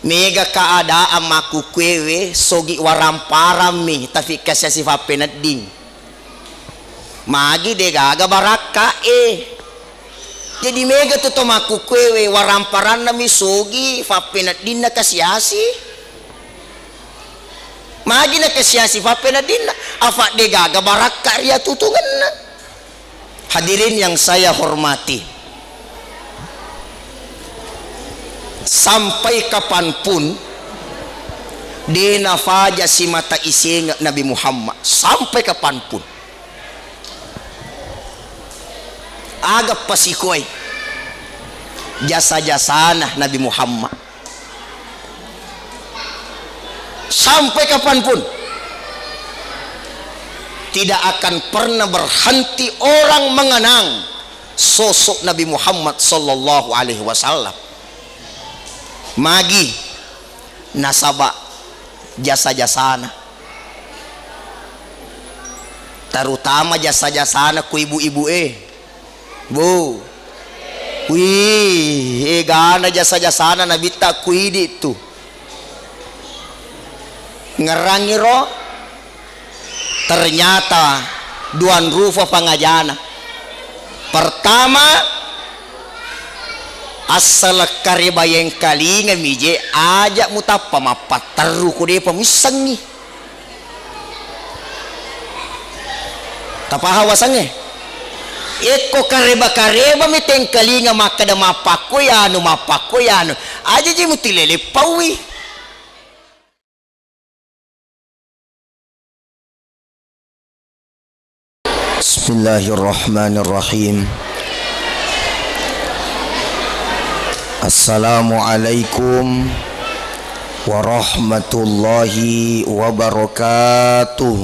mega keadaan maku kwewe sogi waramparam tapi kasih sifat penading magi de gaga baraka jadi mega tu maku kwewe waramparan nami sogi fa penading na kasiasi magi na kasiasi fa penading na afa de gaga baraka ria tutungan na. Hadirin yang saya hormati, sampai kapanpun dina faja si mata isi Nabi Muhammad, sampai kapanpun agak pasikoy jasa-jasana Nabi Muhammad, sampai kapanpun tidak akan pernah berhenti orang mengenang sosok Nabi Muhammad sallallahu alaihi wasallam. Magi nasabah jasa-jasana, terutama jasa-jasana ku ibu-ibu bu wih gana jasa-jasana Nabi tak kuidi itu ngerangi roh. Ternyata duan rufa pangajana pertama asal karibayeng kali ngamije ajak mutapa mapat teru ku de pamisangi tapa hawasange eko kareba miteng kali ngamaka da mapako yanu aja je mutilele pawi. Bismillahirrahmanirrahim. Assalamualaikum warahmatullahi wabarakatuh.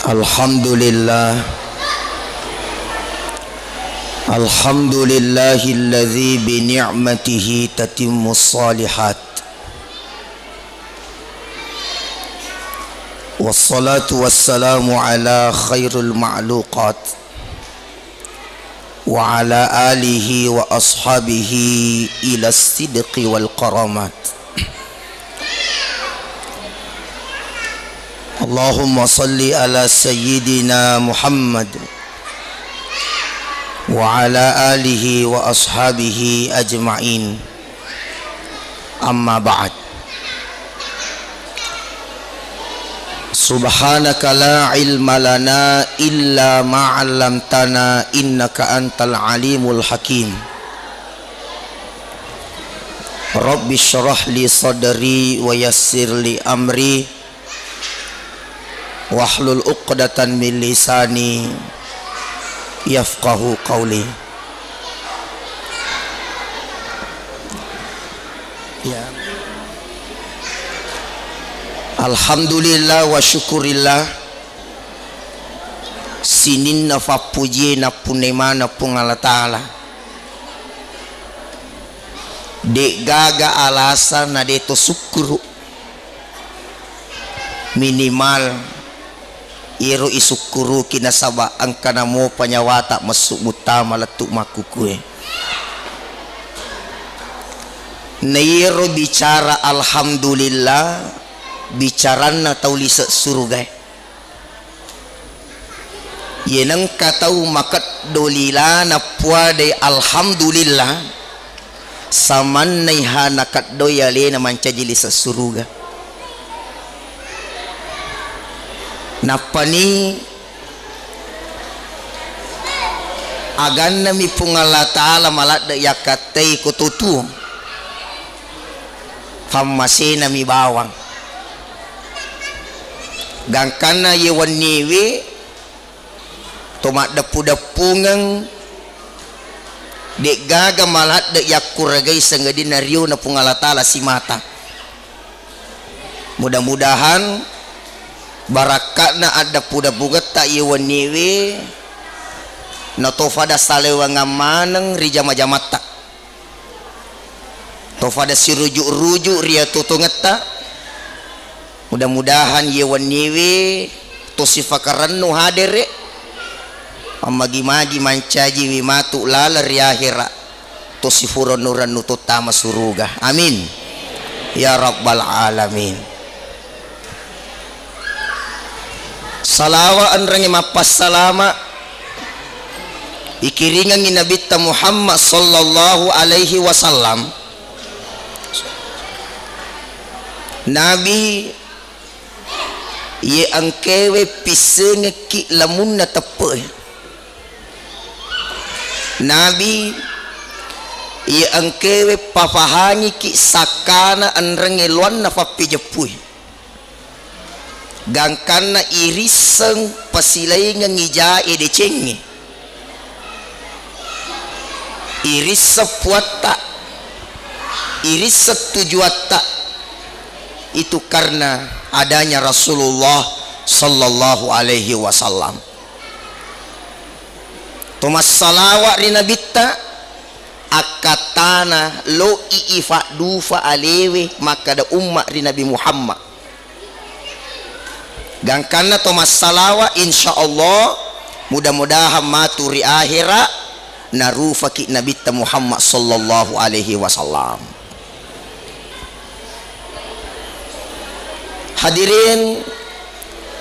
Alhamdulillah, alhamdulillahilladzi bi ni'matihi tatimmus shalihat. Wassalatu wassalamu ala khairul ma'luqat wa ala alihi wa ashabihi ila sidqi wal karamat. Allahumma salli ala sayyidina Muhammad wa ala alihi wa ashabihi ajma'in. Amma ba'd. Subhanaka la ilma lana illa ma 'allamtana innaka antal alimul hakim. Rabbi shrah li sadri wa yassir li amri wahlul 'uqdatan min lisani yafqahu qawli. Ya. Alhamdulillah wa syukurillah sinin na fa puji na punema na pungala taala de gaga alasan na de to syukuru minimal iro isukuru kinasaba ang kanamo panyawata masuk mutama latuk makukue nairo bicara alhamdulillah bicaran na taulisa surga yenang katau makat dolila na puade alhamdulillah saman naiha nakat doyale na mancajili sa surga napani agan nami pungala ta'ala malat da yakatay kututu famasi nami bawang gangkan na yewan niwi tomat dapu-dapungang dek gaga malat da yakuragay sanggadi na riyo na pungala ta'ala si mata. Mudah-mudahan barakatna ada puda bugat tak yewan niwi na tofada salewa ngamanang rija majamata tofada si rujuk-rujuk ria tutungeta. Mudah-mudahan yewan niwi to sifakaran no hadere magi-magi mancaji wimatu lalar yahira to sifuron nuran nutut tama suruga. Amin ya rabbal alamin. Salawa anrangi mapas salama ikiringan ni Nabi Muhammad sallallahu alaihi wasallam. Nabi ye angkewe pisenge ki lamun na tepe. Nabi ye angkewe papahangi ki sakana anrangi luan na papijepui. Gangkana iriseng pasilay nga ngijae de cengi. Iris sepuata, iris setujuata, itu karena adanya Rasulullah sallallahu alaihi wasallam. Tumas salawat rina bitta akatana lo iifa dufa alewe maka da umma rina Nabi Muhammad. Gangkana tumas salawat insyaallah mudah-mudahan maturi akhirat narufaki Nabi Muhammad sallallahu alaihi wasallam. Hadirin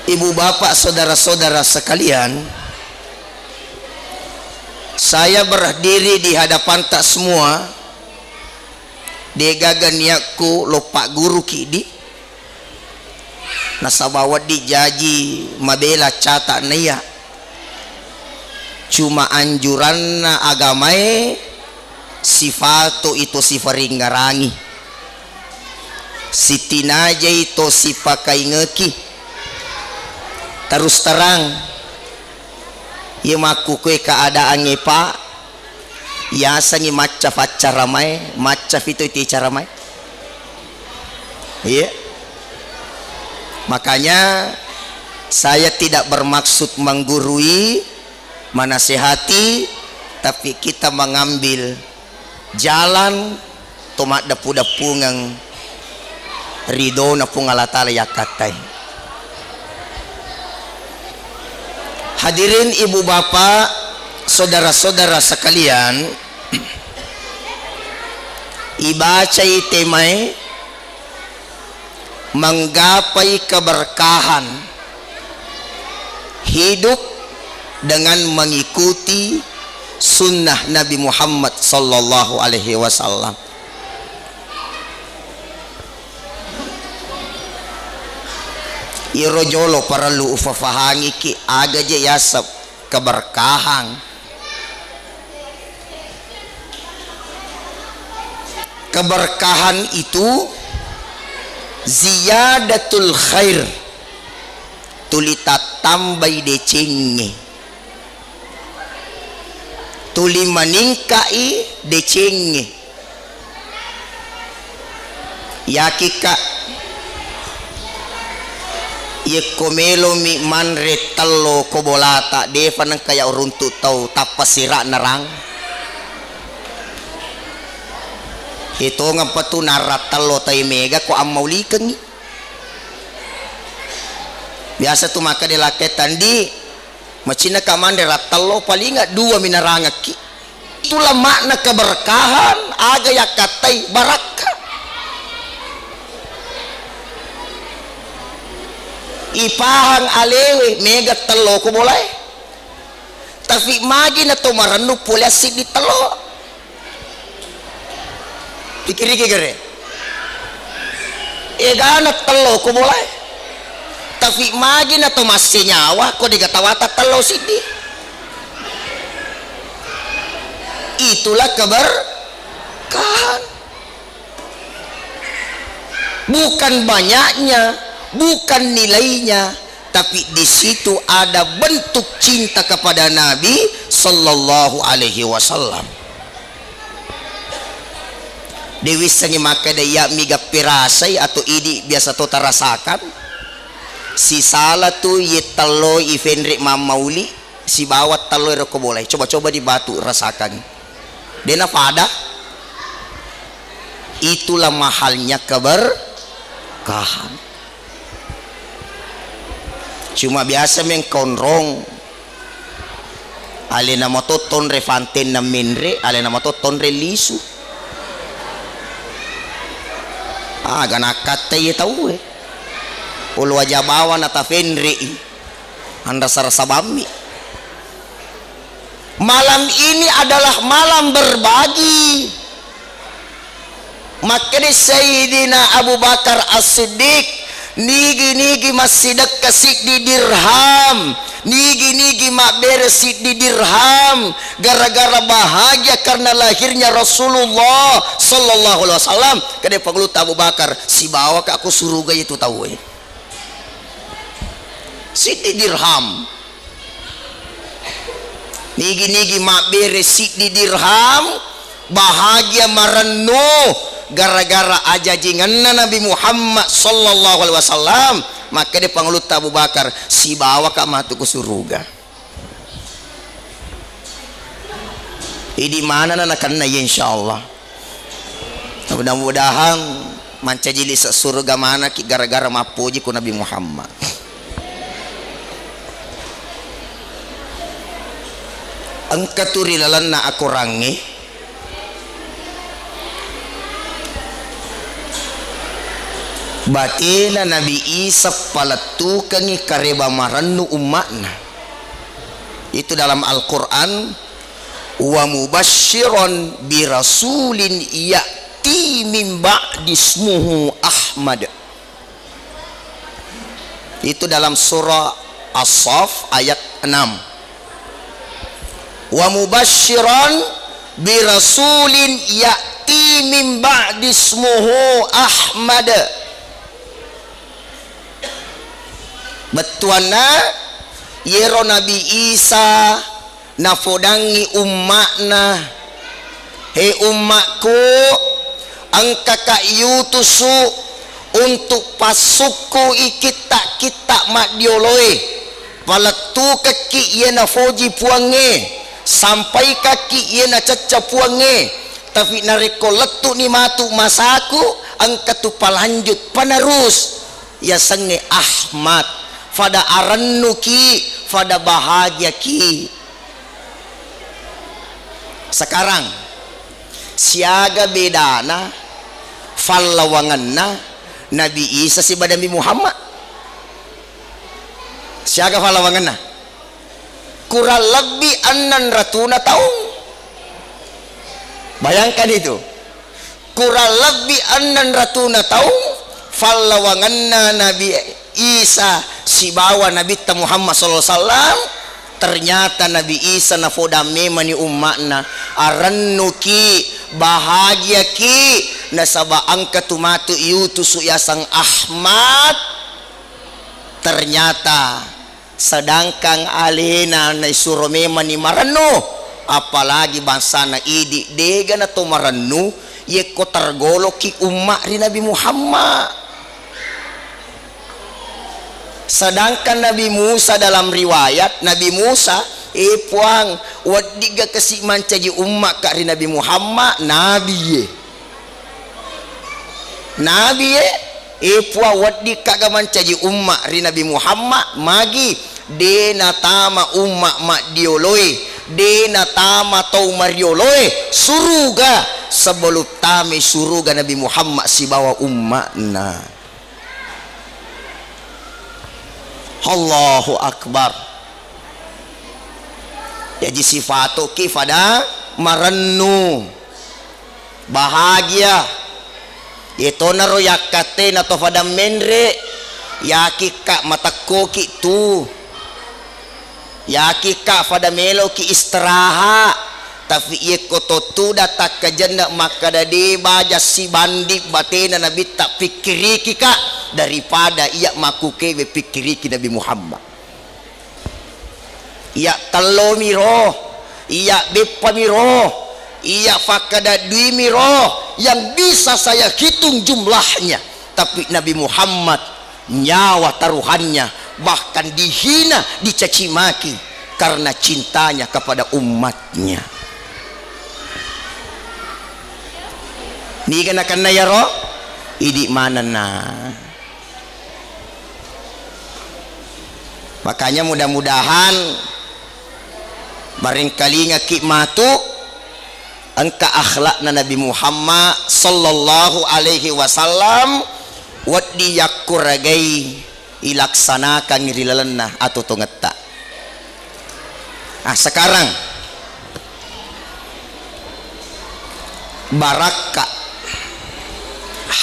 ibu bapak saudara-saudara sekalian, saya berdiri di hadapan tak semua degagan yaku lupa guru kidi nasabawat dijaji mabela catak naya cuma anjuran agamae sifatu itu sifaring ngarangi sitinaja itu sipakai ngeki terus terang ya maku kue keadaan ngepa ya sangi macaf acara mai macaf itu cara mai iya makanya saya tidak bermaksud menggurui menasihati, tapi kita mengambil jalan tomat dapu-dapu ngang ridho na pungalatala yakatai. Hadirin ibu bapak saudara-saudara sekalian, ibaca temai menggapai keberkahan hidup dengan mengikuti sunnah Nabi Muhammad sallallahu alaihi wasallam. Irojolo perlu ufafahangi ki aga je yasab keberkahan. Keberkahan itu ziyadatul khair, tulita tambai decengi, tuli meningkai decengi. Yakika ye komelo mi manre tallo kobolata deva nang kaya uruntu tau tapasira narang itu ngapatu naratalo tay mega ko amaulikan ni biasa tu maka dilaketan di macina kamande ratalo paling nga dua minarangaki itulah makna keberkahan aga yakatai baraka ipahang alewe mega telo ko boleh tapi magi na tumaranu pula si di telo pikiri kegere egana telo ko boleh tapi magi na to masih nyawa ko digatawata telo sidi itulah keberkahan bukan banyaknya bukan nilainya tapi di situ ada bentuk cinta kepada Nabi sallallahu alaihi wasallam. Dewi sangi maka daya miga pirasai atau idi biasa to tarasakan si salah tu yetalo ifenri mamauli si bawat talo ko boleh coba-coba di batu rasakan dena pada itulah mahalnya keberkahan. Cuma biasa mengkonrong ale nama to tonre fanten na minre ale nama to tonre lisu ganakat tayo tahu ulu wajah bawa nata fenri anda sarasabami. Malam ini adalah malam berbagi. Makanya Sayyidina Abu Bakar As-Siddiq nigi masih kasih di dirham, nigi mak beresit di dirham gara-gara bahagia karena lahirnya Rasulullah sallallahu alaihi wasallam. Kada panglut Abu Bakar si bawa ke aku surga itu tahu si di dirham, nigi mak beresit di dirham bahagia marano gara-gara ajajingan Nabi Muhammad sallallahu alaihi wasallam. Maka dia panglut Abu Bakar si bawa ka matu ke surga. Di mana na kana insyaallah. Mudah-mudahan manca jili sa surga mana ki gara-gara mapuji ku Nabi Muhammad. Angkaturi lalanna aku rangi batina Nabi Isa palatu kangi kareba marannu umatna itu dalam Al-Quran. Wa mubasyiron bi rasulin ya'ti min ba'di ismuhu Ahmad, itu dalam surah As-Saff ayat 6. Wa mubasyiron bi rasulin ya'ti min ba'di ismuhu Ahmad, betuana yero Nabi Isa nafodangi umatna, he umatku angka ka yutusu untuk pasuku kita mak dioloi palatu kaki ye nafoji puange sampai kaki ye na caca puange tapi nareko letu ni matu masaku angka tu palanjut panarus ya sange Ahmad fada arannuki fada bahagia ki. Sekarang siaga bedana fallawanganna Nabi Isa si badami Muhammad, siaga fallawanganna kurang lebih 600 tahun. Bayangkan itu, kurang lebih 600 tahun fallawanganna Nabi Isa si bawa Nabi Muhammad sallallahu alaihi wasallam. Ternyata Nabi Isa nafodame mani umatna arannuki bahagia ki nasaba angka tumatu yutusu yasang Ahmad. Ternyata sedangkan alena na surome mani maranu apalagi bangsa na idi dega na to maranu ye ko tergolo ki umat ri Nabi Muhammad. Sedangkan Nabi Musa dalam riwayat Nabi Musa puang wadiga kasih mancaji umat kari Nabi Muhammad Nabi puang wadika ga mancaji umat ri Nabi Muhammad magi dena tama umat mak dioloi dena tama tau marioloi suruga sebelum tame suruga Nabi Muhammad si bawa umatna. Allahu Akbar. Jadi sifatu kifada marannu bahagia itu naro yakate na to fada menre yakika matakoki tu yakika fada melo ki istirahat tapi ye koto tu datak kajanda maka dadi baja si bandik batena Nabi tak pikiri kika daripada ia makuke we pikiri ki Nabi Muhammad. Ia telo miro, ia bepa miro, ia fakada dui miro yang bisa saya hitung jumlahnya, tapi Nabi Muhammad nyawa taruhannya bahkan dihina dicaci maki karena cintanya kepada umatnya. Ni kana kana ya ro idi mana na. Makanya mudah-mudahan barangkali ngaki matu angka akhlak na Nabi Muhammad sallallahu alaihi wasallam waddi yakuragai ilaksanakan ngirilalenna atau tongetta. Sekarang baraka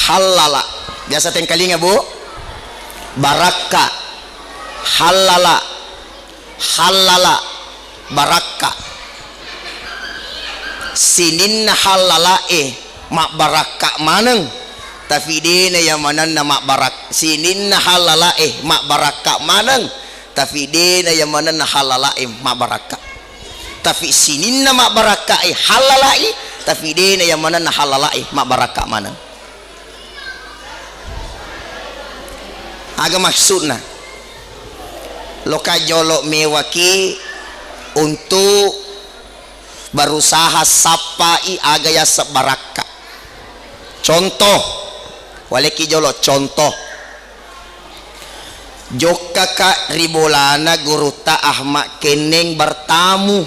halala biasa tengkali nggak bu? Baraka halala baraka sinin halala mak baraka maneng tapi dina yang mana mak barak sinin halala mak baraka maneng tapi dina yang mana halala mak baraka tapi sinin mak baraka halala tapi dina yang mana halala mak baraka maneng. Aga maksudna loka jolok mewaki untuk berusaha sapai agaya sebaraka. Contoh waleki jolok contoh joka ka ribolana guruta Ahmad keneng bertamu.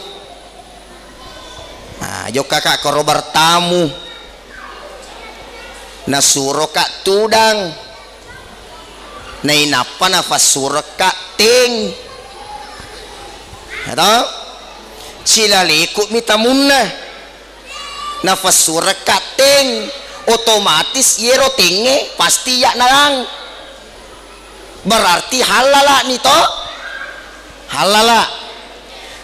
Joka ka koro bertamu nasuro ka tudang nainapa nafas surka ting atau silaliku mitamunna nafas surka ting otomatis yero tinge pasti ya nalang berarti halala nito halala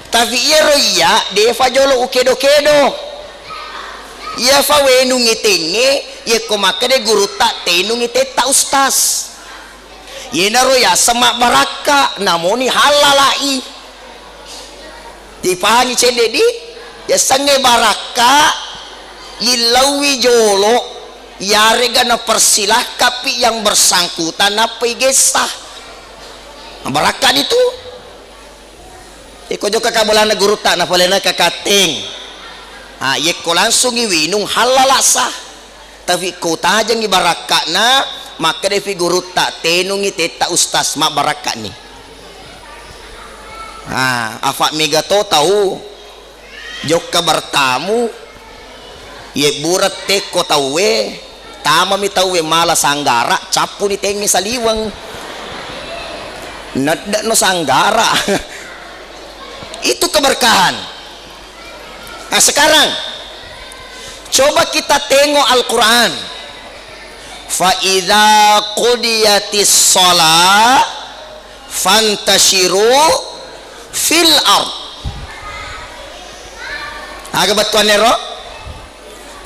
tapi yero iya deva jolo ukedo-kedo ya fa wenungi tinge ya komakade guru tak tenungi teta ustaz yenaro ya semak baraka namoni halalai dipahami cendedi ya sange baraka ilawi jolo yarega na persilah kapi yang bersangkutan apa gesah baraka itu iko joka kabolana guru tak napalena kakating yeko langsung iwinung halalasa tapi kota aja ngi baraka na maka devi guru tak tenungi teta ustaz mak baraka ni. Afak mega to tahu joka bertamu ye burat te ko tawe tama mi tawe mala sanggara capu ni tengi saliwang nadda no sanggara itu keberkahan. Sekarang coba kita tengok Al-Quran. Fa idza qudiyatis shalah fantashiru fil ard. Aga batuan nero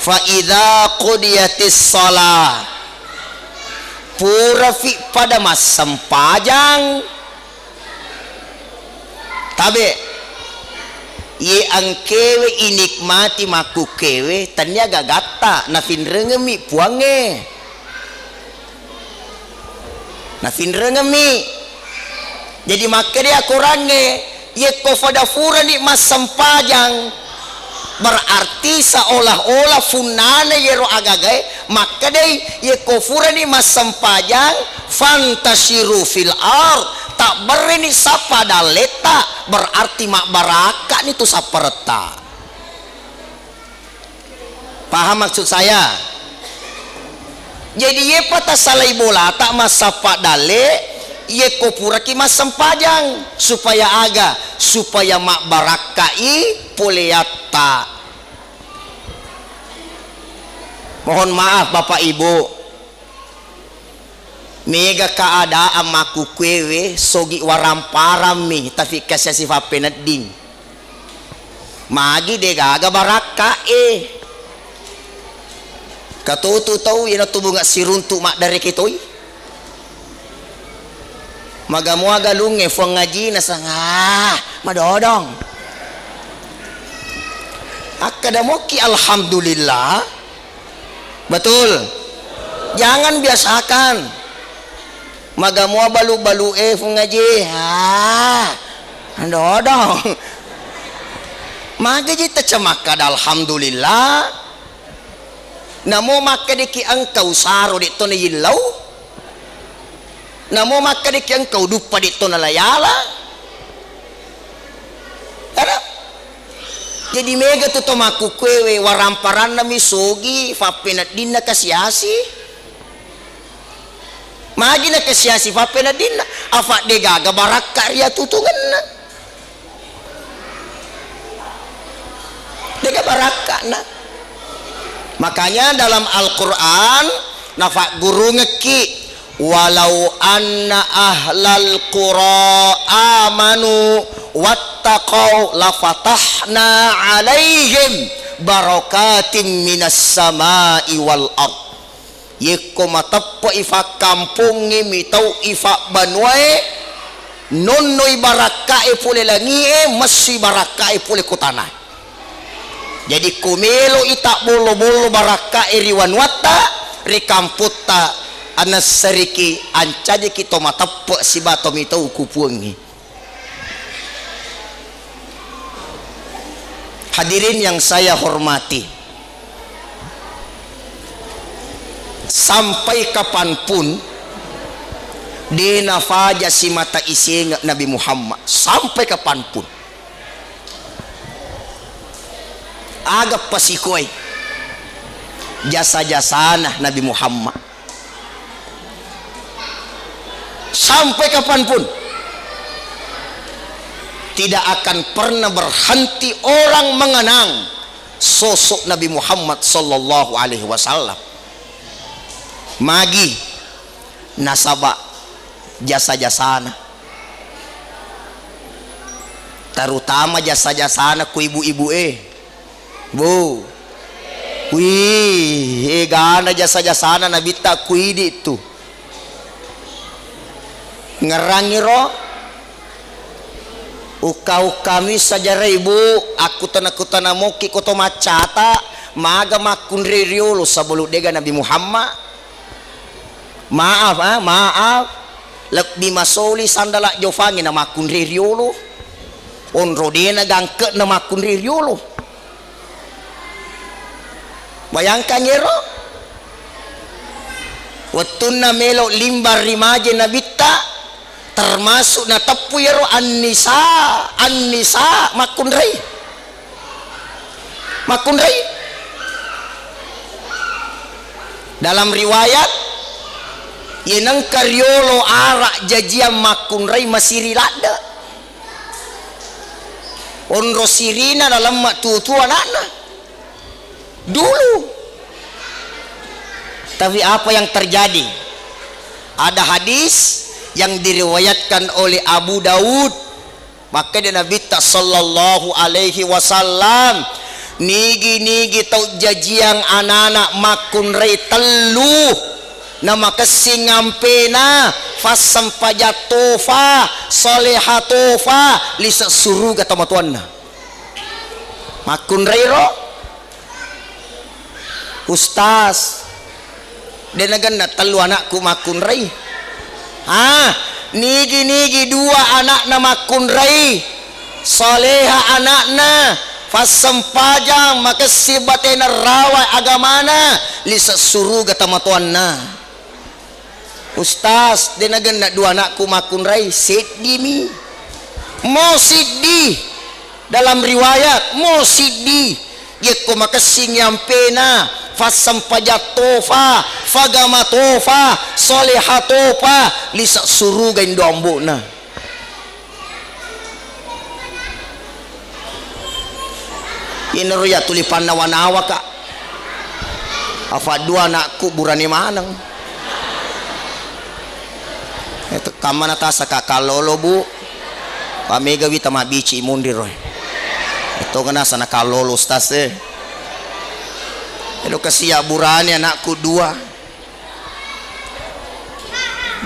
fa idza qudiyatis shalah pura fi pada mas sempajang tabe ye angkewe inikmati maku kewe tanya gagata nafin rengemi puange nafin rengemi jadi maka dia kurange ye kofada fura ni mas sempajang berarti seolah-olah funane yero agagai maka deh ye kofura ni mas sempajang fantashiru fil ard tak berini sapa daleta berarti mak baraka itu saperta. Paham maksud saya? Jadi ye patah salai bola tak masapa dale ye kopura ki mas sempajang supaya aga supaya mak barakai poleata. Mohon maaf Bapak Ibu, mega keadaan maku kwewe sogi waramparami tapi kasih sifat peneding magi dega aga baraka katutu tahu yana tubuh nggak siruntuk mak dari kitoi magamu aga lunge fong ngaji nasanga madodong akadamoki alhamdulillah betul jangan biasakan magamu balu-balu fong ngaji dodong magaji tercemakad alhamdulillah namo maka diki engkau saro dito na yilaw namo maka diki engkau dupa dito na layala jadi mega tu tomaku kwewe waramparan na misogi fapenat din na kasyasi magi na kasyasi fapenat din na afa de gaga barak karya tutungan na dega baraka na. Makanya dalam Al-Quran nafak guru ngeki walau anna ahlal qura amanu wattaqau lafatahna alaihim barakatim minas samai wal ard. Yeko matappo ifa kampung ngimi tau ifa banwae nonnoi barakae pule langie masih barakae pule kutana. Jadi kumelo itak bolo-bolo barakae riwan wata rikamputa anas seriki ancaje kita matappo si batom itu ukupungi. Hadirin yang saya hormati, sampai kapanpun di nafaja si mata isi Nabi Muhammad, sampai kapanpun agak pasikoi jasa-jasana Nabi Muhammad, sampai kapanpun tidak akan pernah berhenti orang mengenang sosok Nabi Muhammad sallallahu alaihi wasallam. Magi nasabah jasa-jasana, terutama jasa-jasana ku ibu-ibu bu wih gana jasa-jasana Nabi tak kuidi itu ngerangiro ukau kami saja ibu aku tanah moki koto macata maga makun ririolo sabulu dega Nabi Muhammad. Maaf maaf lebih masoli sandala jofangi na makun ririolo onro dena gangke na makun ririolo. Bayangkan yero waktu na melo limbar rimaje na bitta termasuk na tapu yero an-nisa makunrai dalam riwayat yenang karyolo arak jajian makunrai masiri lada onro sirina dalam mak tutu anakna dulu. Tapi apa yang terjadi? Ada hadis yang diriwayatkan oleh Abu Daud, maka dia Nabi sallallahu alaihi wasallam nigi tau jajiang anak-anak makun rei telu nama kesing ngampena fasam pajatofa solehatofa lisa suruh kata matuanna makun rei ro Ustaz denagan na telu anakku makun rai nigi dua anak na makun rai soleha anakna fasam pajang maka sibatena rawai agamana lisa suruh kata matuanna Ustaz denagan na dua anakku makun rai siddi mi mo siddi dalam riwayat mo siddi yeko makasing yampena fasam pajatofa fagamatofa solehatofa lisa suruga indo ambuna. Inero ya tulipan na wanawa ka afa dua anakku burani manang itu kamana tasa kakalolo bu pamega wita mabici mundir roy itu kena sana kalolo Ustaz Elo kasih burani anakku dua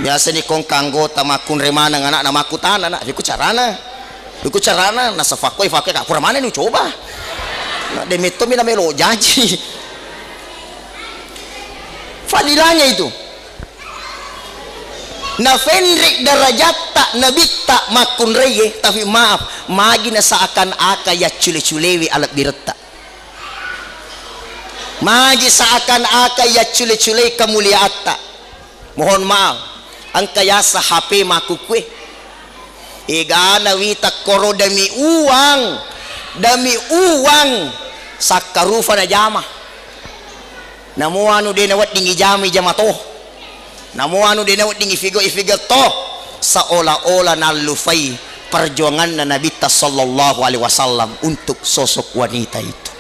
biasa ni kong kanggo tamakun remana anak namaku tanah nak iku carana nasa fakoi kak pura mana ni coba nak demito mina melo janji fadilahnya itu na fenrik darajat tak nabitta makun reye tapi maaf magi na seakan aka ya cule-culewi alat biretta magi seakan-akan ya cule-cule kemuliaan. Mohon maaf ang kaya sa HP makukwe igana wita koro demi uang demi uang sakarufa na jama namo anu de nawat dingi jami jamato namo anu de nawat dingi figo to seolah-olah nalufai perjuangan Nabi sallallahu alaihi wasallam untuk sosok wanita itu.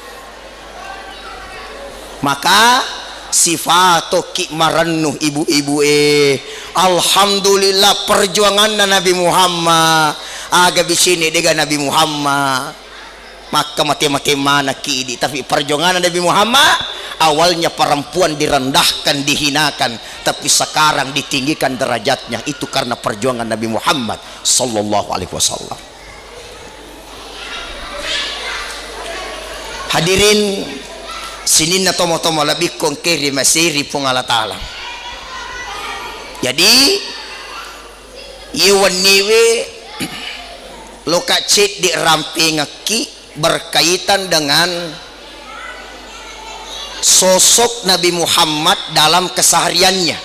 Maka sifato ki marannu ibu-ibu alhamdulillah perjuangan Nabi Muhammad aga bisini dengan Nabi Muhammad maka mati-mati mana ki tapi perjuangan Nabi Muhammad awalnya perempuan direndahkan dihinakan tapi sekarang ditinggikan derajatnya itu karena perjuangan Nabi Muhammad sallallahu alaihi wasallam. Hadirin sinin na tomo-tomo labik kong kiri masiri pong Allah Ta'ala. Jadi iwan niwe lokacit di ramping aki berkaitan dengan sosok Nabi Muhammad dalam kesehariannya.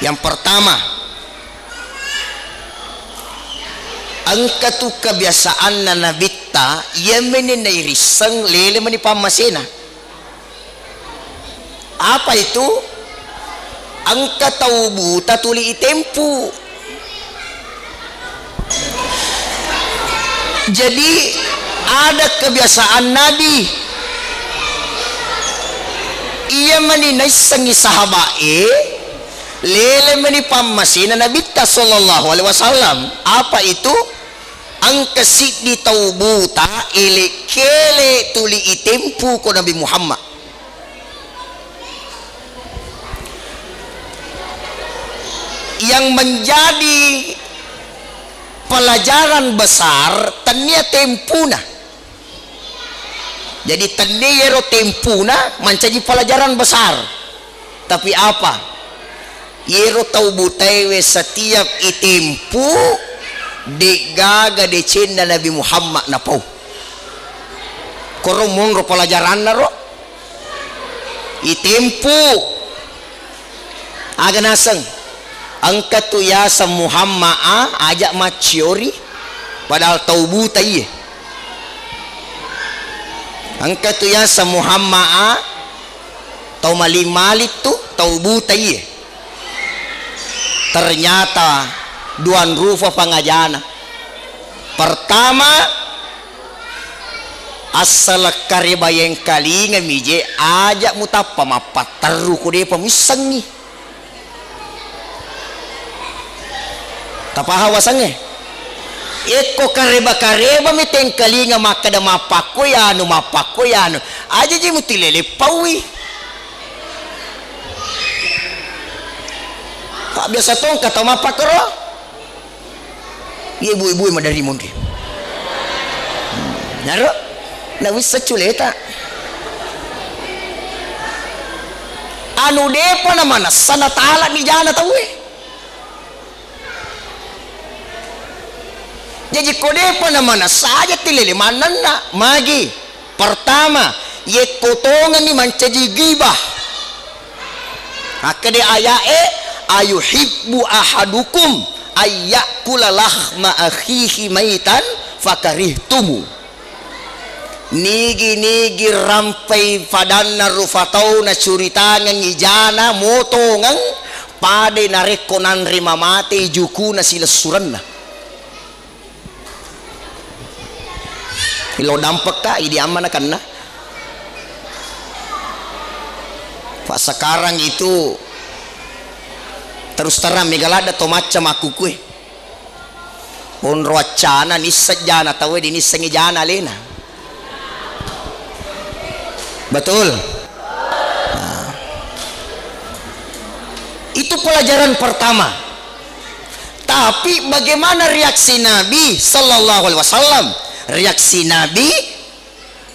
Yang pertama, angkatu kebiasaan na nabita yemenin na irisang lele manipamasena. Apa itu? Angka taubu tatuli itempu. Jadi ada kebiasaan Nabi ia meninai sengi sahabae lele menipamasina Nabi sallallahu alaihi wasallam. Apa itu? Angka siddi taubuta ele kele tuli itempu ko Nabi Muhammad. Yang menjadi pelajaran besar tania tempuna. Jadi taniero tempuna menjadi pelajaran besar. Tapi apa? Yero taubutewe setiap itempu digaga de cenda Nabi Muhammad na pau. Koromong ro pelajaran na ro. Itempu aga naseng angkat tu ya sa Muhammad ajak maciori padahal taubu tai angkat tu ya sa Muhammad tau malik tu taubu tai ternyata duan rufa pangajana. Pertama asal karibayeng kali ngamije ajak mutapa mapataru ko de pamisangi tapaha wasange eko kareba miteng kalinga makada mapakoyano aja ji mutilele pawi tak biasa tong kata mapakoro ibu-ibu madari mundi naro na wis culeta anu depa na mana sana taala ni jana tawe. Jadi kode pa naman saja tilili manana magi. Pertama, ye potongan ni mancaji gibah. Akade ayae ayuhibbu ahadukum ayyakula lahma akhihi maitan fakarihtumu. Nigi rampai padana rufatau na curitangan ijana motongan pade narekonan rimamate juku na silasuran na. Ilo dampak ka idi aman akan na. Pak sekarang itu terus terang megalada to macam aku kue. Pun roacana ni sejana tahu di ni sengijana lena. Betul. Nah. Itu pelajaran pertama. Tapi bagaimana reaksi Nabi sallallahu alaihi wasallam? Reaksi Nabi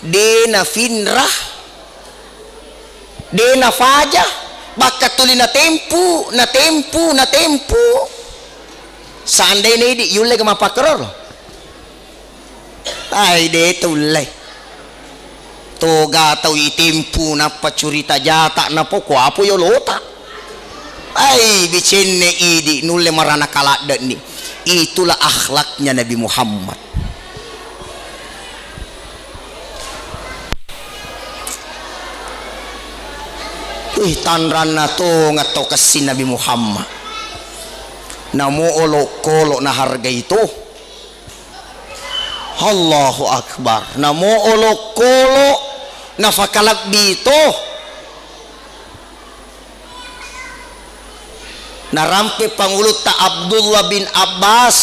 dena finrah dena fajah bakat tuli na tempu seandainya di yule kama pakror ay de tulay toga tau itempu na pacurita jata na po ko apo yo lota ay bicenne idi nulle marana kalada ni itulah akhlaknya Nabi Muhammad. tanrana to ngato kasih Nabi Muhammad namo olok-olok na harga itu. Allahu Akbar. Namo olok-olok na fakalak dito narampi pangulut ta Abdullah bin Abbas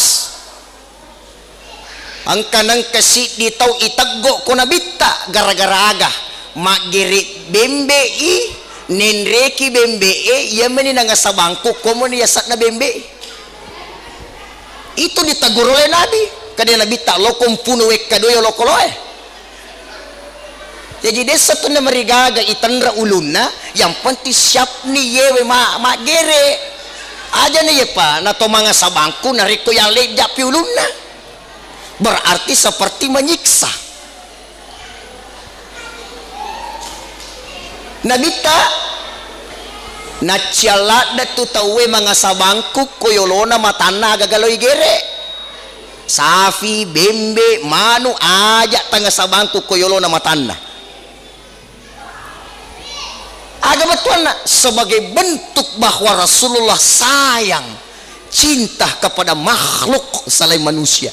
ang kanang kasi ditaw itaggo ko na bitta gara-gara aga magiri bembe nenreki bembe yamani nga sa bangko komo niya sat na bembe itu ditaguro le Nabi kada nabita lokom punuwek kadoyo lokoloe. Jadi desa tu na marigaga itanra uluna yang penting siap ni yewe magere aja na yepa na to mga sabangku nariko yang leja pi uluna berarti seperti menyiksa. Nabita nacialat datu tawe mga sabangku koyolona matana gagaloy gere safi bembe manu aja tanga sabangku koyolona matana aga betul nak sebagai bentuk bahwa Rasulullah sayang cinta kepada makhluk selain manusia.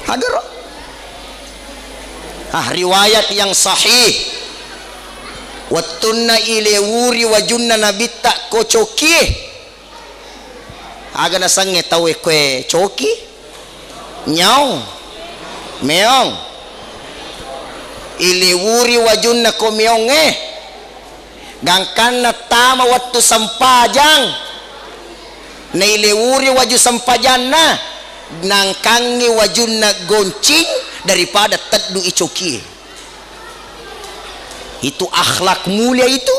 Agar riwayat yang sahih wattunna ilewuri wajunna nabita kocoki aga nasange tawe kwe coki nyau meong ilewuri wajunna ko meonge gangkan na tama waktu sampajang na ilewuri waju sampajan na nangkangi wajunna goncing daripada tedu icoki. Itu akhlak mulia itu.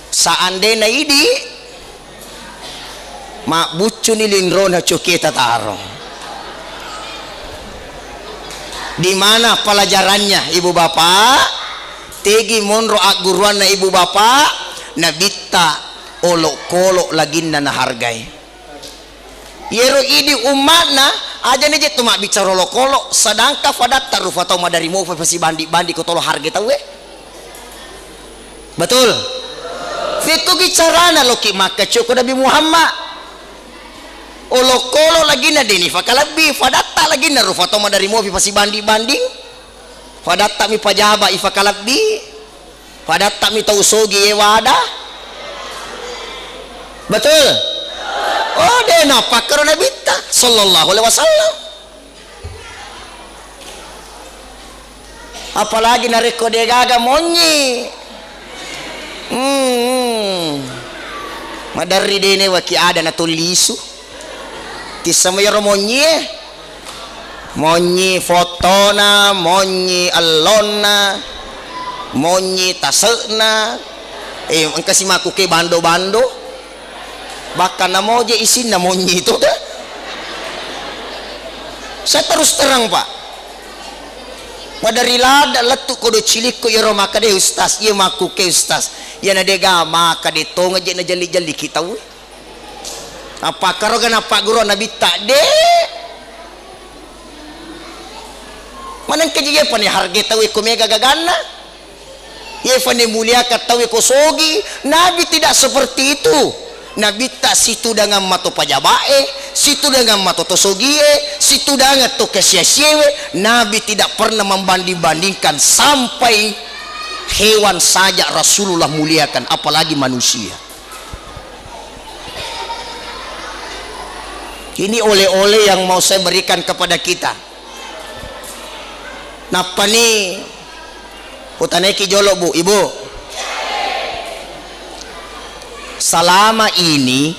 Seandainya ini mak bucu nilindrona coki tataro. Di mana pelajarannya ibu bapak? Tegi monro aguruan na ibu bapak nabita olok-kolok lagi na hargai. Yero ini umatna aja nih tu mak bicara olok-kolok sedangkan fadat taruh atau madari mau pasti bandi ko tolo harga tahu betul. Fiku bicara na loki maka cukup Nabi Muhammad olok-kolok lagi na dini fakalabi fadatta lagi na rufa atau madari mau pasti banding fadatta mi pajaba ifakalabi fadatta mi tausogi wada betul. Oh dia napa karena bita sallallahu alaihi wasallam. Apalagi nareko dia gaga monyi. Madari dene waki ada na tulisu. Tisamayro monyi. Monyi fotona, monyi allona, monyi tasena. Ang kasi makuke bando-bando. Bahkan namo je isin namo itu dah. Saya terus terang pak. Madari lada letuk kodo cilik ko yero maka de ustaz, ye maku ke ustaz. Ya na dega maka de tonga je na jali-jali kita we. Apa karogan apa guru nabi tak de. Manang kejiye pani harga tawe ko mega gagana. Ye fane mulia katawe ko sogi, nabi tidak seperti itu. Nabi tak situ dengan mato pajabae, situ dengan mato tosogie, situ dengan to kesia-siewe. Nabi tidak pernah membanding-bandingkan sampai hewan saja Rasulullah muliakan, apalagi manusia. Ini oleh-oleh yang mau saya berikan kepada kita. Napa nih? Utaneki jolo bu, ibu. Selama ini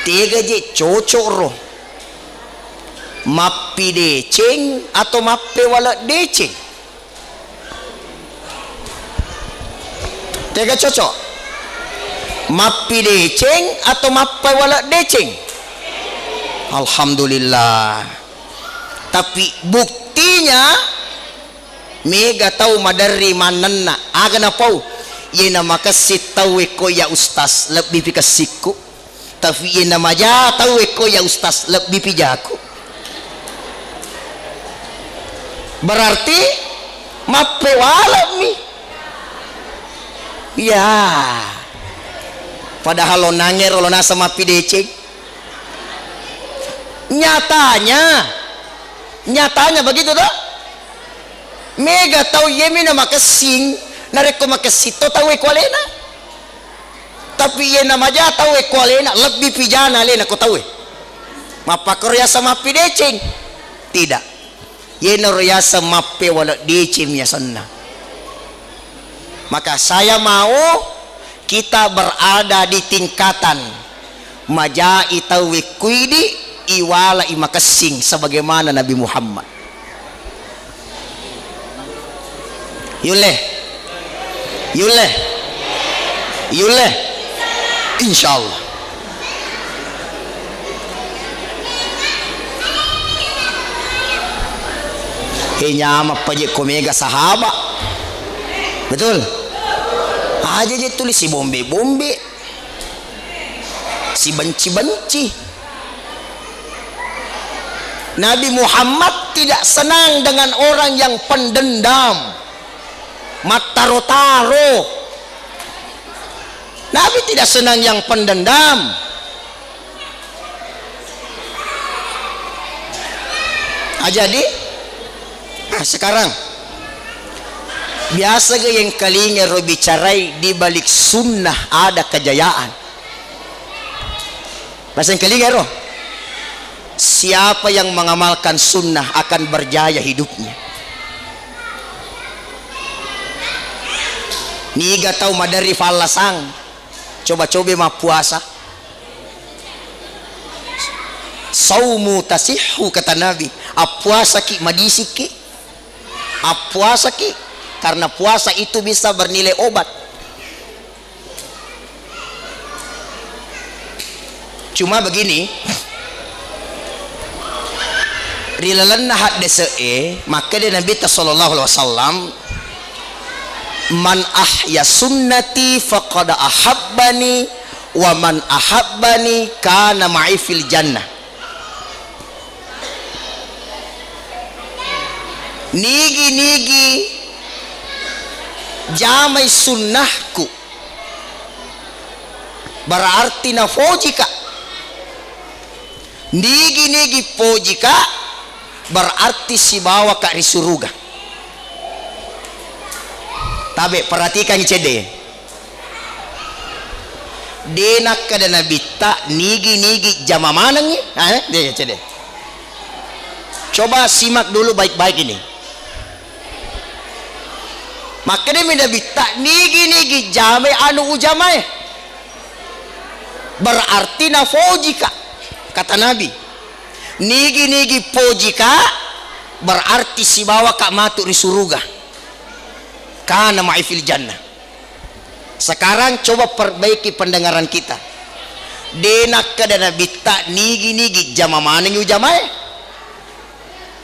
tiga je cocok roh mapi deceng atau mapi wala deceng tiga cocok mapi deceng atau mapi wala deceng. Alhamdulillah. Tapi buktinya mega tahu madari mananna aga na pau yena maka sitawe ko ya ustaz lebih pikasiku tapi yena maja tawe ko ya ustaz lebih pijaku berarti mape walami ya, padahal lo nanger lo nasa mapi deceng. Nyatanya begitu toh. Mega tahu yemi nama kesing nareko makesito tahu ekwalena, tapi ye nama aja tahu ekwalena lebih pijana lena ko tahu mapa korea sama pidecing tidak ye noria sama pe wala decim ya sana. Maka saya mau kita berada di tingkatan majai tahu kuidi iwala imakasing sebagaimana Nabi Muhammad. Yuleh insyaallah. Nyama pajak komega sahabat betul aja je tulis si bombe si benci. Nabi Muhammad tidak senang dengan orang yang pendendam, mataro-taro. Nabi tidak senang yang pendendam. Jadi sekarang biasa ke yang kalinya ro bicarai di balik sunnah ada kejayaan. Bahasa yang kalinya ro, siapa yang mengamalkan sunnah akan berjaya hidupnya. Niga tahu madari falasang, coba-coba mah puasa. Saumu tasihhu kata Nabi, apuasa ki madisi ki, apuasa ki, karena puasa itu bisa bernilai obat. Cuma begini, rilalan nahat dese maka dia Nabi sallallahu alaihi wasallam man ahya sunnati faqad ahabbani wa man ahabbani kana ma'i fil jannah. Nigi jamai sunnahku berarti nafojika. Nigi pojika berarti si bawa ke surga. Tapi perhatikan cede. Denak kada nabita nigi jama manang ni. Dia cede. Coba simak dulu baik-baik ini. Maka dia minabita nigi jamai anu ujamai. Berarti nafojika. Kata Nabi, nigi pojika berarti si bawa kak matuk di surga, kana ma'ifil jannah. Sekarang coba perbaiki pendengaran kita. Denak kada nabita nigi jama mana ujamai,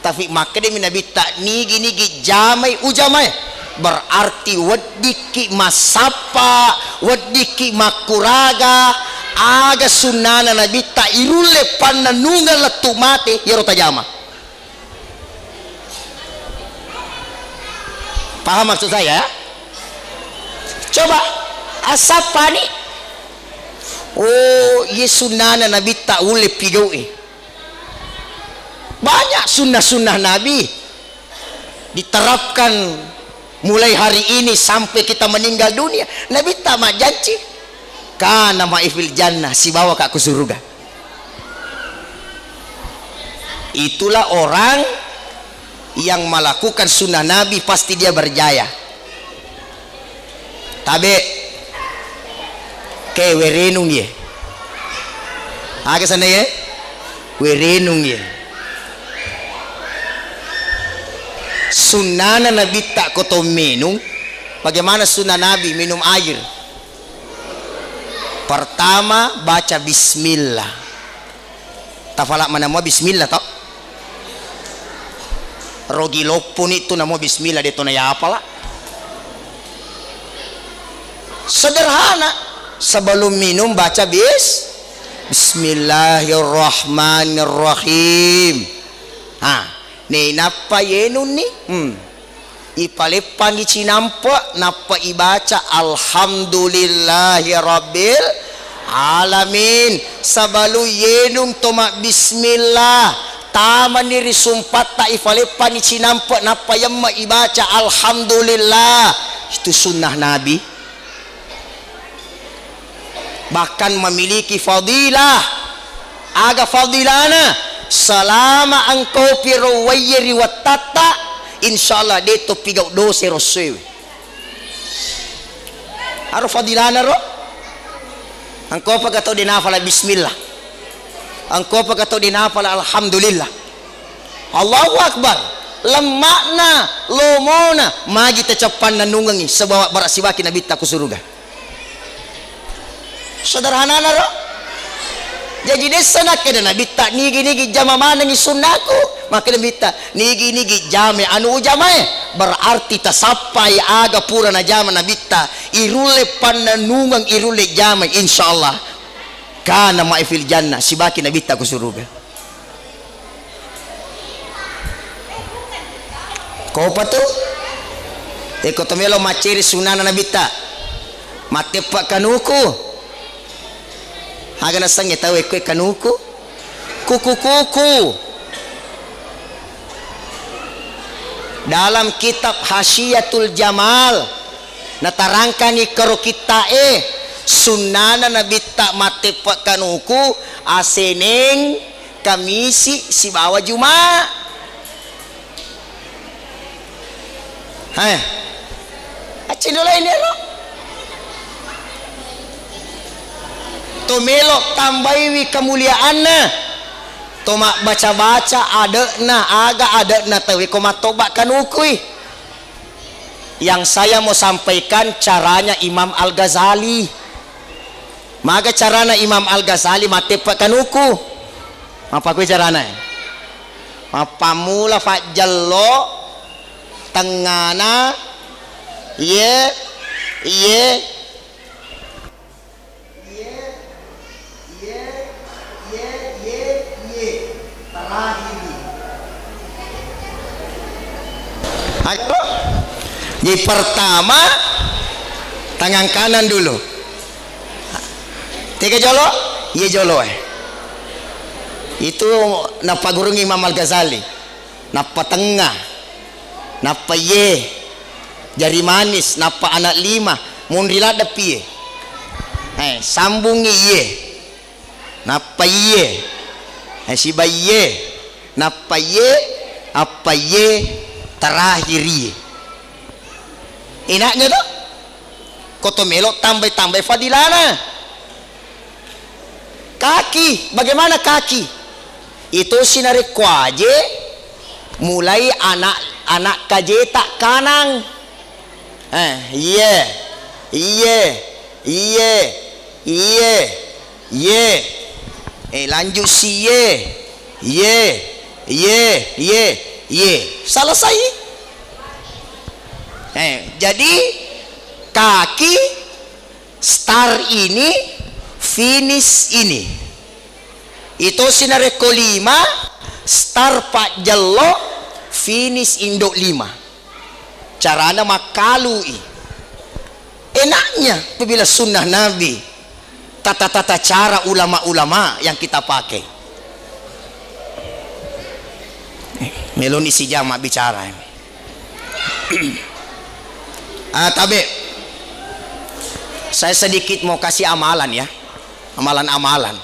tapi maka dia minabita nigi jamai ujamai berarti wadiki masapa, wadiki makuraga. Aga sunnana Nabi ta irule pananungan letu mate yaro tajama. Paham maksud saya? Coba asapa nih? Oh, ye sunnana Nabi ta ule pigau banyak sunnah Nabi diterapkan mulai hari ini sampai kita meninggal dunia. Nabi tak janji kana ma'ifil jannah, si bawa ke surga. Itulah orang yang melakukan sunnah Nabi pasti dia berjaya. Tabe ke werenung ye. Aga sana ye. Werenung ye. Sunnah Nabi tak koto minum. Bagaimana sunnah Nabi minum air? Pertama baca bismillah. Tafalak mana mau bismillah tak? Rogi lopun itu namo bismillah dia tunaya apalah. Sederhana. Sebelum minum baca bismillahirrahmanirrahim. nih napa yenun nih ipalepan di cinampa napa ibaca alhamdulillahi rabbil alamin sabalu yenung toma bismillah taman diri sumpat tak ipalepan di cinampa napa yamma ibaca alhamdulillah. Itu sunnah Nabi, bahkan memiliki fadilah aga fadilana selama engkau pirawayri watata insyaallah dia tu pigau dosa rosewe aro fadilana ro engkau pagato dinafala bismillah engkau pagato dinafala alhamdulillah Allahu akbar lemakna lomona magi tecapan nanungangi sebawa barasibaki nabi ta ku surga sederhana ro. Jadi desa nak kena nabi tak nigi jama mana ni sunnahku maka nabi tak nigi jame anu jamae berarti tasapai aga pura na jama nabi tak irule pananungang irule jama insyaallah kana ma'ifil jannah sibaki nabi tak ku surga. Kau patu eko tomelo maceri sunana nabi tak mate pak kanuku agak nasangnya tahu ekwe kanuku kuku dalam kitab Hasyiatul Jamal natarangkan ikaro kita sunnana nabi tak mate pak kanuku aseneng kamisi si bawa juma acindola ini lo melok tambahi kemuliaanna toma baca-baca ada na tawi koma tobat kanukui. Yang saya mau sampaikan caranya Imam Al-Ghazali maka carana Imam Al-Ghazali matepak kanuku apa kui carana apa mula fajallo tengana ye Jadi pertama tangan kanan dulu. Tiga jolo, ye jolo Itu napa gurung Imam Al-Ghazali. Napa tengah, napa ye, jari manis, napa anak lima, mundrila depi. Sambungi ye, napa ye, si bayi ye, napa ye, apa ye, terakhir ye. Enaknya tuh koto melok tambah fadilana. Kaki, bagaimana kaki? Itu sinari kuaje mulai anak kaje tak kanang. Lanjut si selesai. Jadi kaki start ini finish ini itu sinare kolima start pak jello finish indok 5 carana makalui enaknya bila sunnah Nabi tata cara ulama-ulama yang kita pakai melon isi jama bicara Tabe saya sedikit mau kasih amalan ya amalan-amalan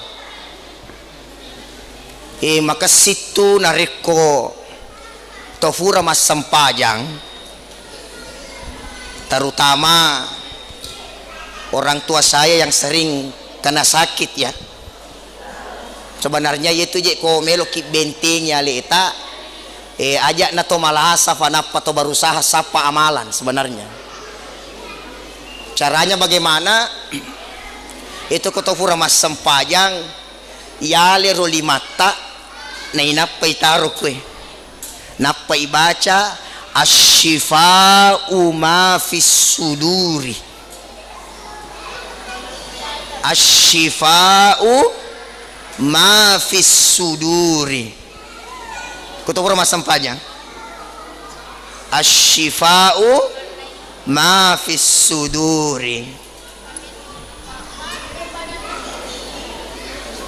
maka situ nariko tofura mas sempajang terutama orang tua saya yang sering kena sakit ya sebenarnya itu je ko meloki benteng ya leta ajak na to malasa fanapa to berusaha sapa amalan sebenarnya caranya bagaimana itu kotofura mas sempajang yale roli mata na inapai taruh kue napai baca asyifa'u ma fis suduri asyifa'u ma fis suduri kutubur masampanya asyifa'u ma fis suduri.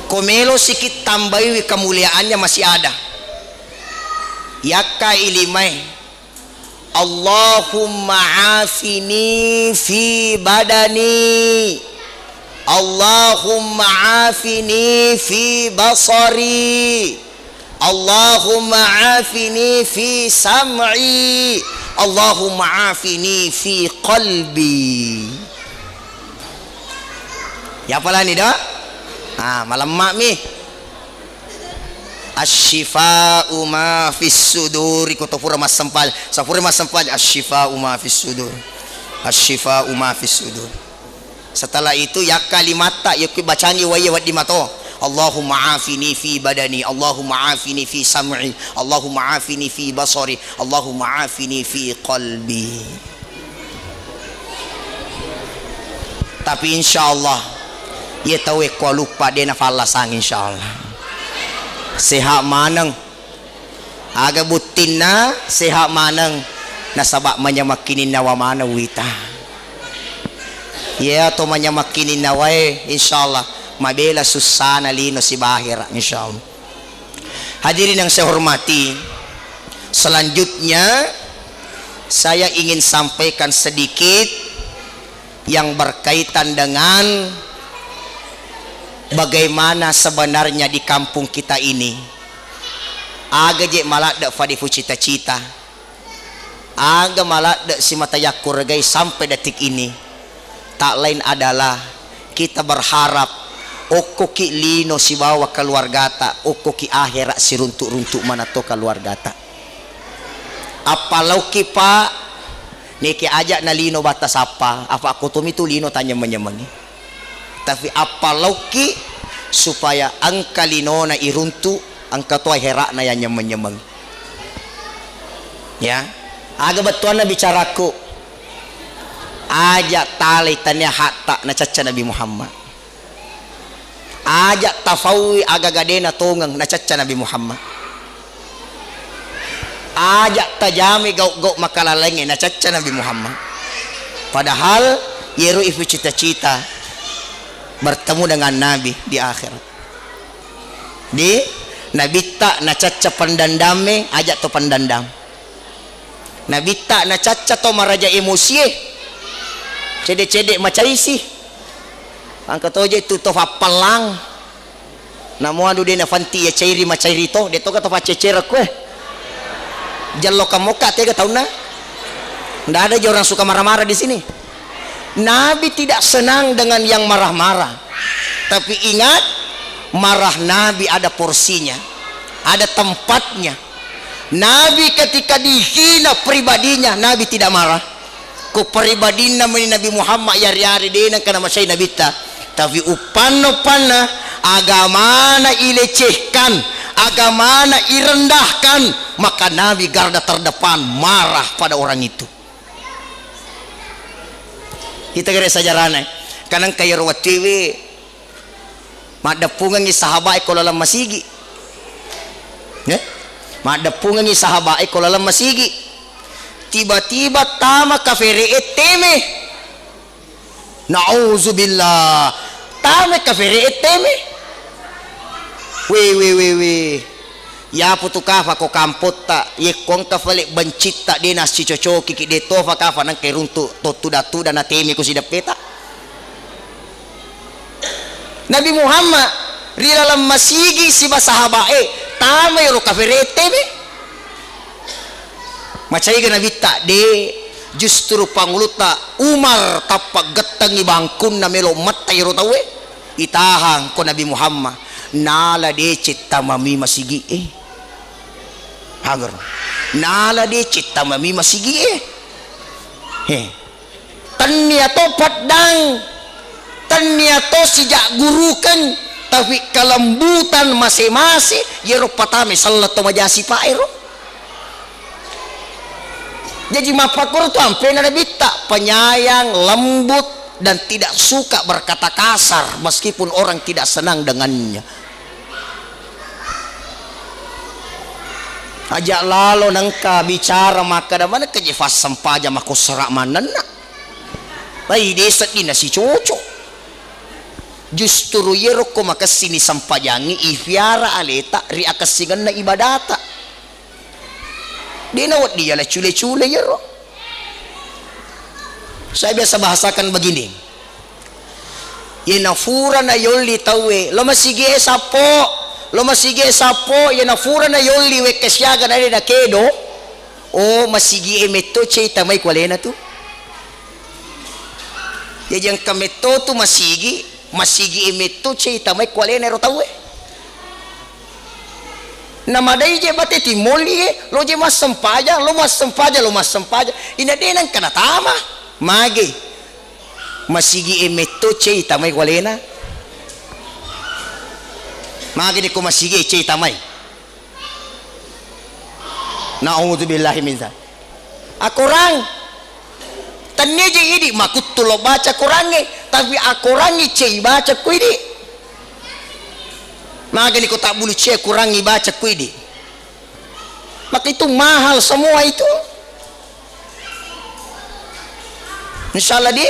Komelo sikit tambahi kemuliaannya masih ada. Yakka ilimai Allahumma afini fi badani, Allahumma afini fi basari, Allahumma afini fi sam'i, Allahumma afini fi qalbi. Ya apalah ni dah? Malam mak mi asyifa'u ma fis suduri kutufura mas sempal sapura mas sempal asyifa'u ma fis sudur, asyifa'u ma fis sudur. Setelah itu ya kalimata ya bacani wa ya di mato Allahumma afini fi badani, Allahumma afini fi sam'i, Allahumma afini fi basari, Allahumma afini fi qalbi. Tapi insyaallah ya tahu ko lupa dia nafalasang insyaallah. Sehat manang aga butinna sehat manang nasabak manyamakinin nawa mana wita. Ya to manyamakinin nawai insyaallah mabela susana lino si bahira insyaallah. Hadirin yang saya hormati, selanjutnya saya ingin sampaikan sedikit yang berkaitan dengan bagaimana sebenarnya di kampung kita ini aga je malak dak fadifu cita-cita, aga malak dak si matayakur guys sampai detik ini tak lain adalah kita berharap okoki lino si bawa keluargata, okoki akhirat si runtuk-runtuk mana to keluargata. Apalau ki pak niki ajak na lino batas apa aku tumi tu lino tanya menyemangi. Tapi apalau ki supaya angka linona iruntu angka tua herak na yang nyemeng ya aga betuan na bicaraku ajak tali tanya hatta na caca Nabi Muhammad, ajak tafawi aga gadena tongang na caca Nabi Muhammad, ajak tajami gau-gau makalalenge na caca Nabi Muhammad. Padahal yeru ifu cita-cita bertemu dengan Nabi di akhirat. Di Nabi tak na caca pandandame ajak to pandandam. Nabi tak na caca to maraja emosi. Cedek-cedek macam isi. Angkat oje tu to palang. Namo adu de na fanti ya cairi macairi to de to ka to pacecer ko. Jallo kamoka tega tauna. Ndak ada orang suka marah-marah di sini. Nabi tidak senang dengan yang marah-marah, tapi ingat marah Nabi ada porsinya, ada tempatnya. Nabi ketika dihina pribadinya Nabi tidak marah. Ku pribadina meni Nabi Muhammad yari-yari dena kana masai Nabi ta, tapi upana agamana ilecehkan, agamana irendahkan, maka Nabi garda terdepan marah pada orang itu. Kita kira sajarana kanang kaya rawat TV madapungan ni sahabat ko lalam masigi ya madapungan ni sahabat ko lalam masigi tiba-tiba tama kafiri eteme nauzubillah tama kafiri eteme we ya putu kafa ko kampot ta ye kong ka falik bencit ta dinas ci cocoki ki de tofa kafa nang kay runtu to tuda na temi ko sidap peta. Nabi Muhammad ri dalam masigi si basahabae tamay ro kafirete be macai ga Nabi ta de justru panguluta Umar tapak getangi bangkun na melo matay ro tawe itahang ko Nabi Muhammad nala de citta mami masigi hagar nala de citta mami masigi tanya to padang tanya to sejak gurukan tapi kelembutan masing-masing yero patame salat to majasi paero jadi mapakur tu ampe na bita penyayang lembut dan tidak suka berkata kasar meskipun orang tidak senang dengannya. ajak lalo nangka bicara maka da mana kejefas sampaja mako serak manan nak bayi desa ini si cocok justru yero ko makasini sampajangi ifiara aleta ri akasingan na ibadata dia nawat dia lah cule-cule yero. Saya biasa bahasakan begini, yenafura na yoli tawe lo masige sapo yenafura na yoli we kesyaga na da kedo o masigi emeto che tamay kwalena tu ya jang kameto tu masigi emeto che tamay kwalena ro tawe namadai je bate timoli lo je mas sempaja ina denan kana tama mage masigi emeto che tamay kwalena mage ko masigi che tamay naudzubillahi min dzalik akorang tanya je ini makut lo baca Qurannya tapi akorangi ce baca kuidi maka ni ko tak bulu ce kurangi baca kuidi maka itu mahal semua itu insyaallah di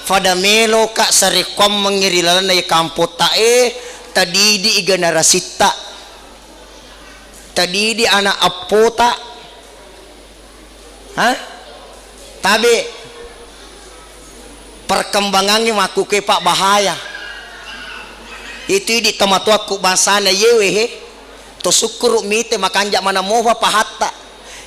pada melo kak sarekom mengirilan na kampo tae tadi di generasita tadi di anak apota tabe perkembangannya maku ke pak bahaya itu di tematu aku basana yewe to syukur mite makanja mana moha pahatta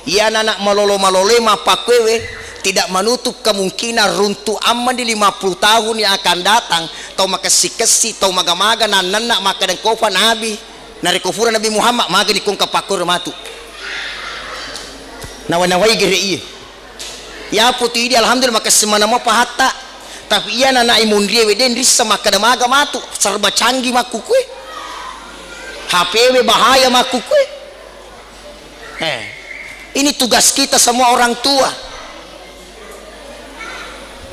ya anak malolo mapakwewe tidak menutup kemungkinan runtuh aman di 50 tahun yang akan datang tau makasi-kasi tau maga-maga nanak maka dan kofa nabi nari kufura Nabi Muhammad maka dikung kapakur matu nawanawai gere iya ya putih dia alhamdulillah maka semana mau pahatta tapi iya nana imundria weden risa maka damaga matu serba canggih makukwe HPW bahaya makukwe ini tugas kita semua orang tua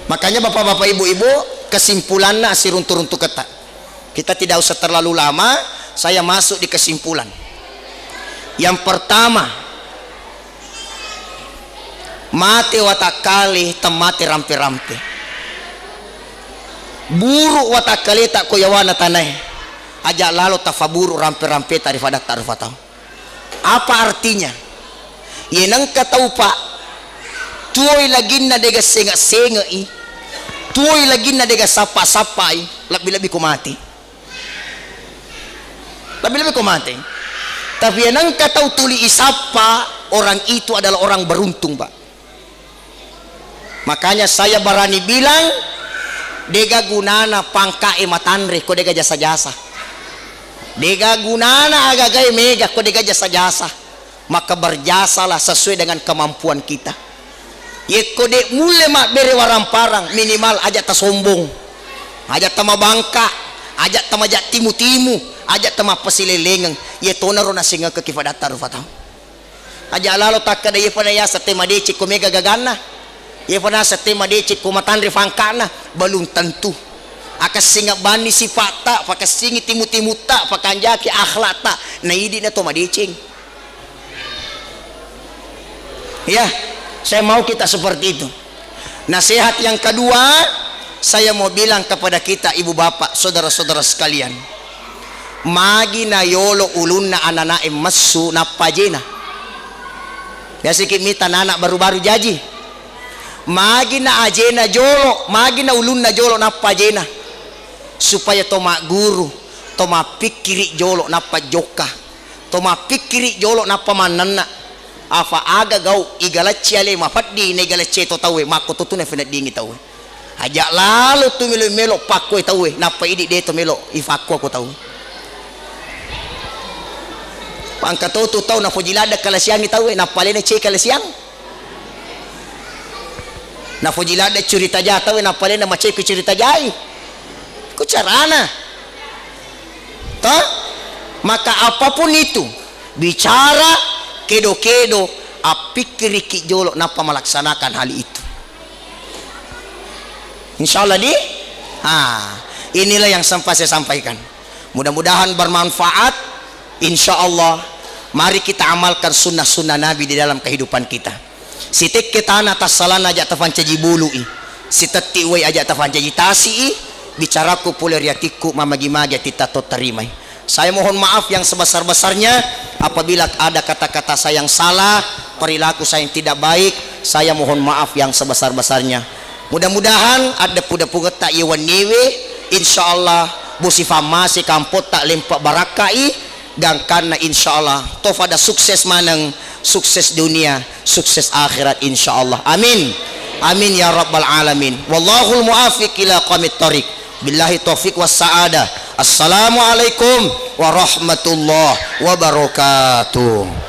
makanya bapak-bapak ibu-ibu kesimpulannya asiruntur-runtur ketat kita tidak usah terlalu lama saya masuk di kesimpulan yang pertama mate watakali temate rampe-rampe buruk watakali tak koyawana tanah ajak lalu tafaburu rampe-rampe tarifadat tarufatau apa artinya yenang katau pak tuoi lagi na dega senga-senga tuoi lagi na dega sapa-sapa lebih-lebih ku mati lebih-lebih ku mati tapi yenang katau tuli isapa orang itu adalah orang beruntung pak makanya saya berani bilang dega gunana pangka matanre ko dega jasa-jasa dega gunana agagai mega ko dega jasa-jasa maka berjasalah sesuai dengan kemampuan kita ye kode mule mak bere waramparang minimal aja ta sombong aja tama bangka aja tama jak timu-timu aja tama pesilelengeng ye tonaro na singa ke kifadatar fatau aja lalo takada ye pana ya satema deci ko mega gagana ye pana satema deci ko matanre fangkana belum tentu akas singa bani sifata pakas singi timu-timu ta pakanjaki akhlata na idi na to madecing ya saya mau kita seperti itu. Nasihat yang kedua saya mau bilang kepada kita ibu bapak saudara-saudara sekalian magi na yolo ulunna anana emassu napajena biasa kita anak baru-baru jaji magi na ajena jolo magi na ulunna jolo napajena supaya toma guru toma pikiri jolo napa joka toma pikiri jolo napa manana afa aga gau igalachi ale mafaddi ne igalachi to tawe mako to tune fena dingi tawe aja lalu tu melo pakko tawe napa idi de to melo ifakko ko tawe pangka to taw na fujilada kala siang tawe napa le ne che kala siang na fujilada cerita ja tawe napa le na mace ku cerita jai ku carana to maka apapun itu bicara kedo-kedo apikiri ki jolo napa melaksanakan hal itu insyaallah di inilah yang sempat saya sampaikan mudah-mudahan bermanfaat insyaallah Mari kita amalkan sunnah-sunnah Nabi di dalam kehidupan kita. Sitik kita atas salan aja tafan caji bulu i, si teti wei aja tafan caji tasi i, bicaraku puler yatiku mamagi-magi tita to terimai. Saya mohon maaf yang sebesar-besarnya apabila ada kata-kata saya yang salah, perilaku saya yang tidak baik, saya mohon maaf yang sebesar-besarnya. Mudah-mudahan ada puda-puda tak iwan niwe, insyaallah busifa masih kampot tak lempak barakai, dan karena insyaallah toh pada sukses maneng, sukses dunia, sukses akhirat insyaallah. Amin. Amin ya rabbal alamin. Wallahul muwaffiq ila qamit thariq. Billahi taufiq was saadah. Assalamualaikum warahmatullahi wabarakatuh.